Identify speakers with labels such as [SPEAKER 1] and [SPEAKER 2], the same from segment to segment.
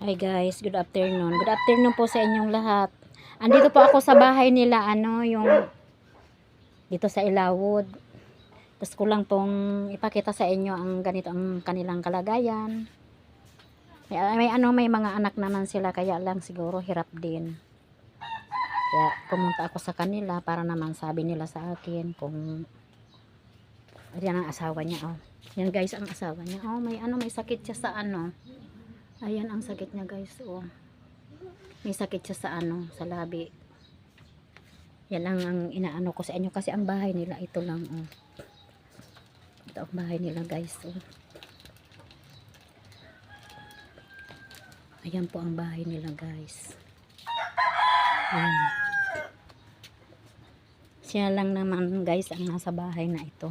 [SPEAKER 1] Hi guys, good afternoon. Good afternoon po sa inyong lahat. Andito po ako sa bahay nila, yung dito sa Ilawod. Tapos ko lang pong ipakita sa inyo ang ganito ang kanilang kalagayan. May mga anak naman sila, kaya lang siguro hirap din. Kaya pumunta ako sa kanila para naman sabi nila sa akin kung yan ang asawa niya. Yan guys ang asawa niya. May sakit siya sa Ayan ang sakit niya guys. May sakit siya sa sa labi. Yan lang ang inaano ko sa inyo kasi ang bahay nila ito lang. Ito ang bahay nila guys. Ayan po ang bahay nila guys. Ayan. Siya lang naman guys ang nasa bahay na ito.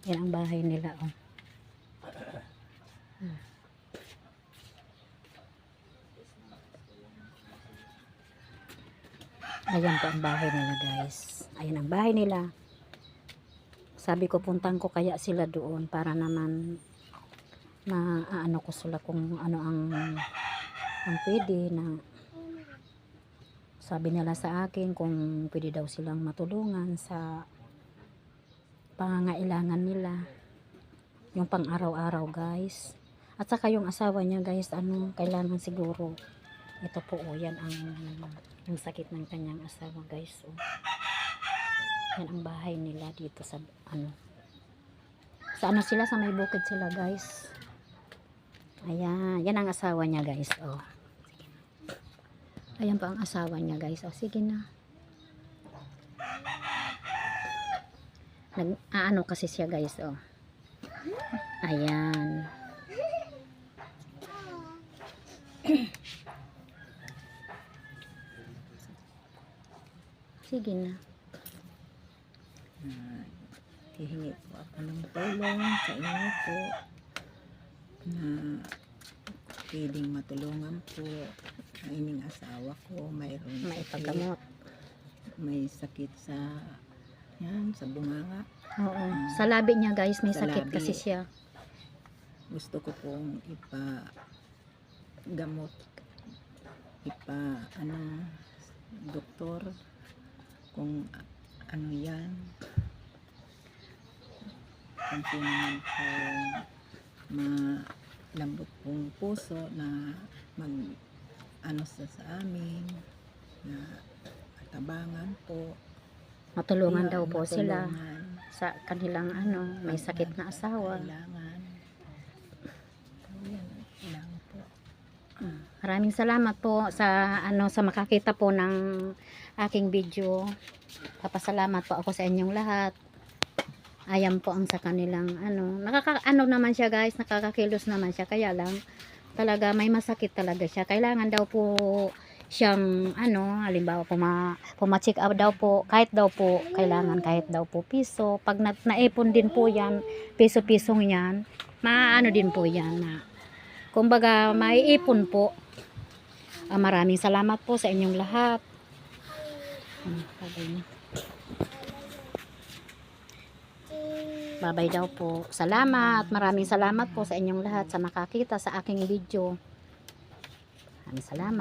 [SPEAKER 1] Yan ang bahay nila. Ayan po ang bahay nila guys. Ayan ang bahay nila. Sabi ko puntang ko kaya sila doon para naman maano ko sila kung ano ang pwede na. Sabi nila sa akin kung pwede daw silang matulungan sa pangangailangan nila. Yung pang araw-araw guys. At saka yung asawa niya guys, kailangan siguro. Ito po yan ang sakit ng kanyang asawa guys. Yan ang bahay nila dito sa sa sila, sa may bukid sila guys. Ayan, yan ang asawa niya guys. Ayan pa ang asawa niya guys. Sige na. Nag-aano kasi siya guys. Ayan. Sige na.
[SPEAKER 2] Hihingi po ako ng tulong sa inyo po na pwedeng matulungan po ang inyong asawa ko. Mayroon
[SPEAKER 1] Maipagamot.
[SPEAKER 2] May sakit sa bunganga.
[SPEAKER 1] Oo. Sa labi niya guys, may
[SPEAKER 2] Sa
[SPEAKER 1] sakit
[SPEAKER 2] labi.
[SPEAKER 1] kasi siya.
[SPEAKER 2] Gusto ko pong ipagamot, doktor kung ano yan, kung naman pong malambot pong puso na sa amin na tabangan po,
[SPEAKER 1] Matulungan daw po sila
[SPEAKER 2] matulungan.
[SPEAKER 1] sa kanilang may sakit na asawa.
[SPEAKER 2] Kailangan. Yan po.
[SPEAKER 1] Maraming salamat po sa sa makakita po ng aking video. Papasalamat po ako sa inyong lahat. Ayan po ang sa kanilang naman siya guys, nakakakilos naman siya, kaya lang talaga may masakit talaga siya. Kailangan daw po siyang halimbawa puma-check up daw po, kailangan kahit daw po piso. Pag naipon din po yan, piso-pisong yan, din po yan na kumbaga maiipon po. Maraming salamat po sa inyong lahat. Babay daw po. Salamat. Maraming salamat po sa inyong lahat sa makakita sa aking video. Maraming salamat.